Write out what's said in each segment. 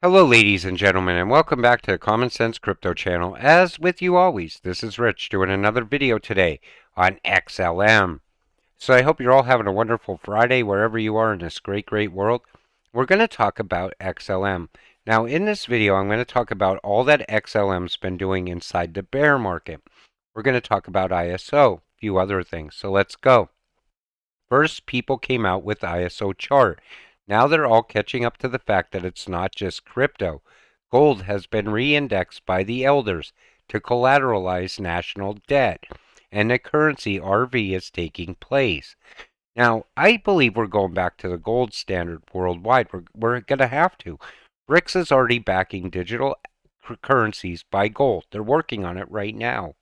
Hello, ladies and gentlemen, and welcome back to the Common Sense Crypto channel. As with you always, this is Rich doing another video today on XLM. So I hope you're all having a wonderful Friday wherever you are in this great world. We're going to talk about XLM. Now, in this video, I'm going to talk about all that XLM's been doing inside the bear market. We're going to talk about ISO, a few other things. So let's go. First, people came out with ISO chart. Now they're all catching up to the fact that it's not just crypto. Gold has been re-indexed by the elders to collateralize national debt, and the currency RV is taking place. Now, I believe we're going back to the gold standard worldwide. We're going to have to. BRICS is already backing digital currencies by gold. They're working on it right now.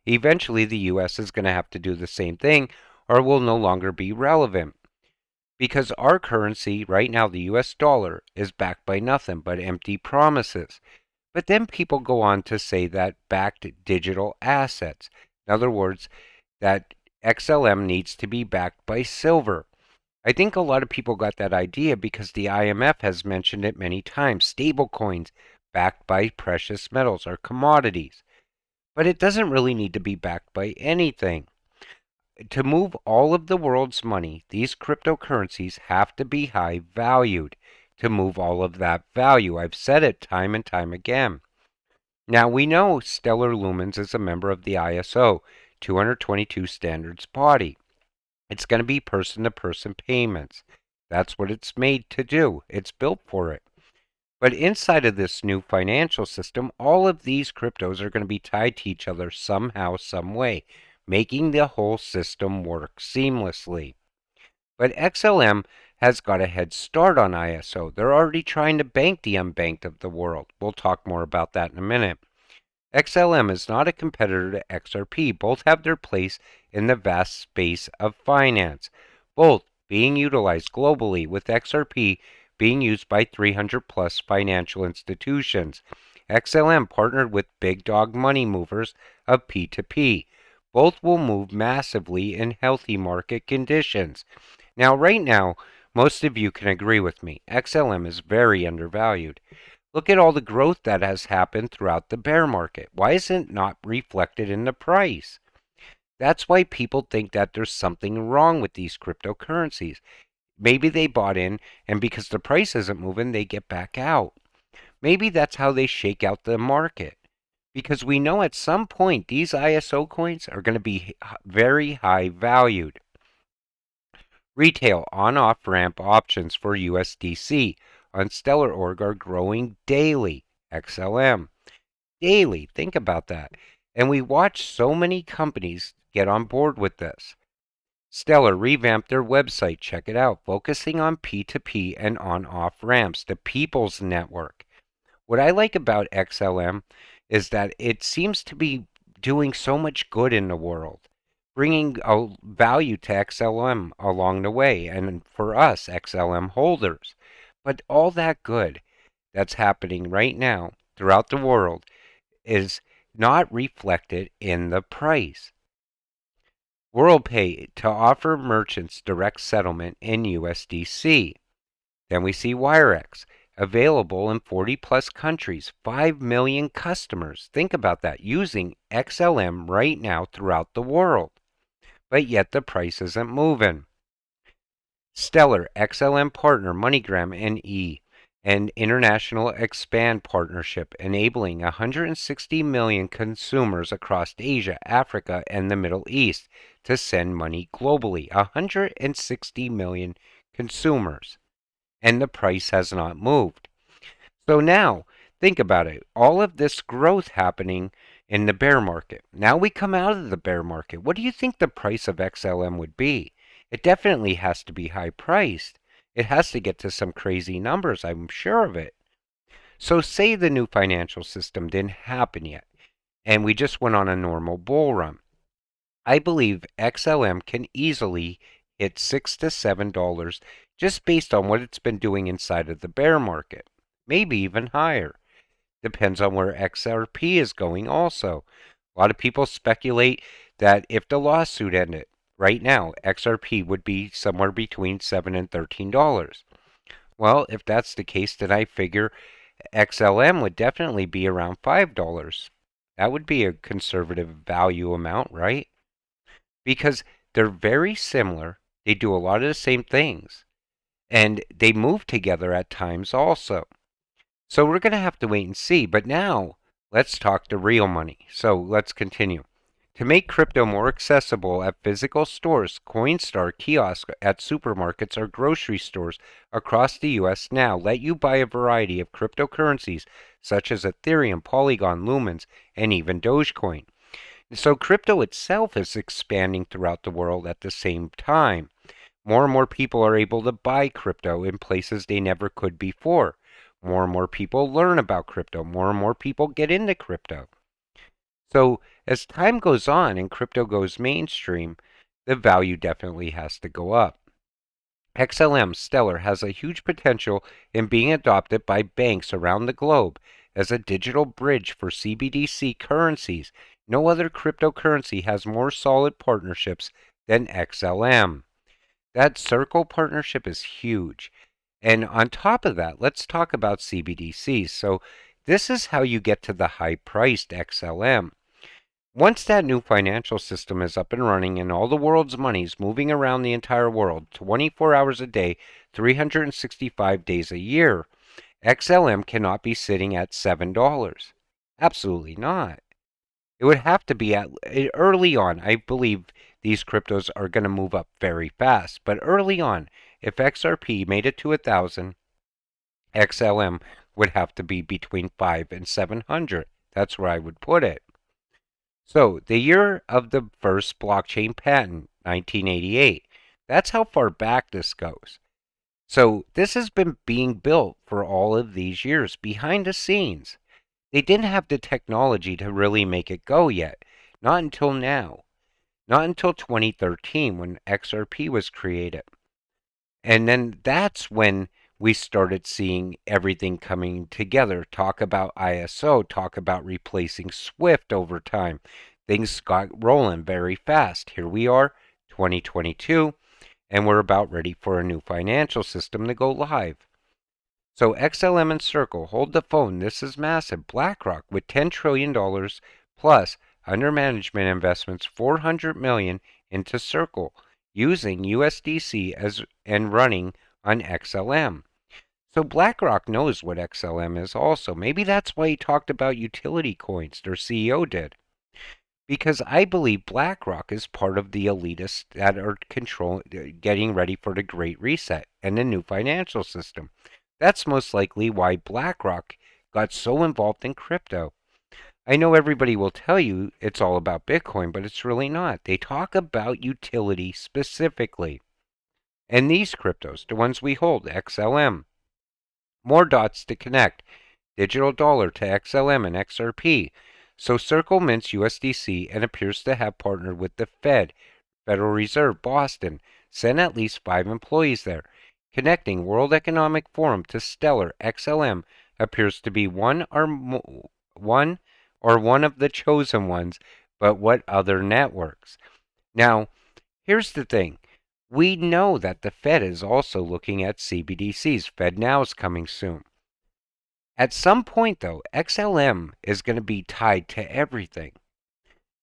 Eventually, the U.S. is going to have to do the same thing, or will no longer be relevant. Because our currency, right now, the US dollar, is backed by nothing but empty promises. But then people go on to say that backed digital assets. In other words, that XLM needs to be backed by silver. I think a lot of people got that idea because the IMF has mentioned it many times. Stable coins backed by precious metals or commodities. But it doesn't really need to be backed by anything. To move all of the world's money, these cryptocurrencies have to be high valued to move all of that value. I've said it time and time again. Now we know Stellar Lumens is a member of the ISO 222 standards body. It's going to be person-to-person payments. That's what it's made to do. It's built for it. But inside of this new financial system, all of these cryptos are going to be tied to each other somehow, some way, making the whole system work seamlessly. But XLM has got a head start on ISO. They're already trying to bank the unbanked of the world. We'll talk more about that in a minute. XLM is not a competitor to XRP. Both have their place in the vast space of finance, both being utilized globally, with XRP being used by 300 plus financial institutions. XLM partnered with big dog money movers of P2P. Both will move massively in healthy market conditions. Now, right now, most of you can agree with me. XLM is very undervalued. Look at all the growth that has happened throughout the bear market. Why isn't it not reflected in the price? That's why people think that there's something wrong with these cryptocurrencies. Maybe they bought in, and because the price isn't moving, they get back out. Maybe that's how they shake out the market. Because we know at some point these ISO coins are going to be very high valued. Retail on-off ramp options for USDC on Stellarorg are growing daily. XLM. Daily. Think about that. And we watch so many companies get on board with this. Stellar revamped their website. Check it out. Focusing on P2P and on-off ramps, the people's network. What I like about XLM is that it seems to be doing so much good in the world, bringing a value to XLM along the way, and for us, XLM holders. But all that good that's happening right now throughout the world is not reflected in the price. WorldPay to offer merchants direct settlement in USDC. Then we see WireX, available in 40 plus countries, 5 million customers. Think about that, using XLM right now throughout the world. But yet the price isn't moving. Stellar XLM partner MoneyGram NE, an international expand partnership enabling 160 million consumers across Asia, Africa, and the Middle East to send money globally. 160 million consumers. And the price has not moved. So now, think about it. All of this growth happening in the bear market. Now we come out of the bear market. What do you think the price of XLM would be? It definitely has to be high priced. It has to get to some crazy numbers, I'm sure of it. So say the new financial system didn't happen yet, and we just went on a normal bull run. I believe XLM can easily hit $6 to $7 just based on what it's been doing inside of the bear market. Maybe even higher. Depends on where XRP is going also. A lot of people speculate that if the lawsuit ended right now, XRP would be somewhere between $7 and $13. Well, if that's the case, then I figure XLM would definitely be around $5. That would be a conservative value amount, right? Because they're very similar. They do a lot of the same things. And they move together at times also. So we're going to have to wait and see. But now, let's talk the real money. So let's continue. To make crypto more accessible at physical stores, Coinstar kiosks at supermarkets or grocery stores across the US now let you buy a variety of cryptocurrencies such as Ethereum, Polygon, Lumens, and even Dogecoin. So crypto itself is expanding throughout the world at the same time. More and more people are able to buy crypto in places they never could before. More and more people learn about crypto. More and more people get into crypto. So as time goes on and crypto goes mainstream, the value definitely has to go up. XLM Stellar has a huge potential in being adopted by banks around the globe as a digital bridge for CBDC currencies. No other cryptocurrency has more solid partnerships than XLM. That Circle partnership is huge. And on top of that, let's talk about CBDCs. So this is how you get to the high-priced XLM. Once that new financial system is up and running and all the world's money's moving around the entire world 24 hours a day, 365 days a year, XLM cannot be sitting at $7. Absolutely not. It would have to be at early on. I believe these cryptos are going to move up very fast, but early on, if XRP made it to 1,000, XLM would have to be between 5 and 700. That's where I would put it. So, the year of the first blockchain patent, 1988. That's how far back this goes. So, this has been being built for all of these years behind the scenes. They didn't have the technology to really make it go yet. Not until now. Not until 2013 when XRP was created. And then that's when we started seeing everything coming together. Talk about ISO, talk about replacing Swift over time. Things got rolling very fast. Here we are, 2022, and we're about ready for a new financial system to go live. So XLM and Circle, hold the phone. This is massive. BlackRock with $10 trillion plus under management investments, $400 million into Circle, using USDC as and running on XLM. So BlackRock knows what XLM is also. Maybe that's why he talked about utility coins, their CEO did. Because I believe BlackRock is part of the elitists that are getting ready for the Great Reset and the new financial system. That's most likely why BlackRock got so involved in crypto. I know everybody will tell you it's all about Bitcoin, but it's really not. They talk about utility specifically. And these cryptos, the ones we hold, XLM, more dots to connect, digital dollar to XLM and XRP. So Circle mints USDC and appears to have partnered with the Federal Reserve, Boston, sent at least 5 employees there. Connecting World Economic Forum to Stellar XLM appears to be one of the chosen ones, but what other networks? Now, here's the thing. We know that the Fed is also looking at CBDCs. FedNow is coming soon. At some point, though, XLM is going to be tied to everything.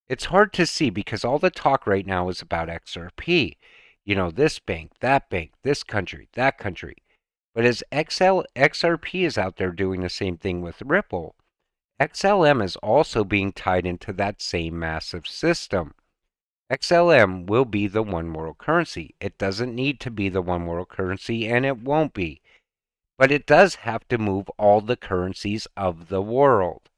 It's hard to see because all the talk right now is about XRP. You know, this bank, this country, that country. But as XRP is out there doing the same thing with Ripple, XLM is also being tied into that same massive system. XLM will be the one world currency. It doesn't need to be the one world currency, and it won't be. But it does have to move all the currencies of the world.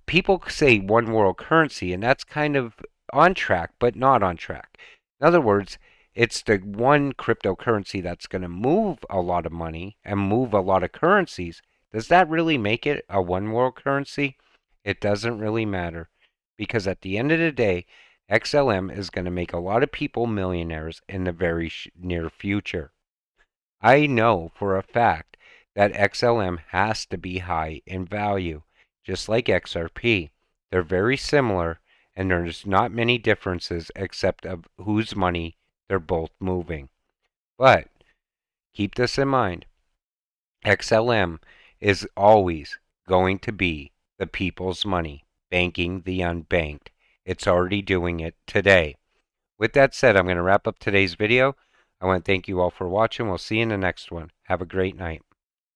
People say one world currency, and that's kind of on track, but not on track. In other words, it's the one cryptocurrency that's going to move a lot of money and move a lot of currencies. Does that really make it a one world currency? It doesn't really matter because at the end of the day, XLM is going to make a lot of people millionaires in the very near future. I know for a fact that XLM has to be high in value, just like XRP. They're very similar, and there's not many differences except of whose money they're both moving. But keep this in mind. XLM is always going to be the people's money, banking the unbanked. It's already doing it today. With that said, I'm going to wrap up today's video. I want to thank you all for watching. We'll see you in the next one. Have a great night.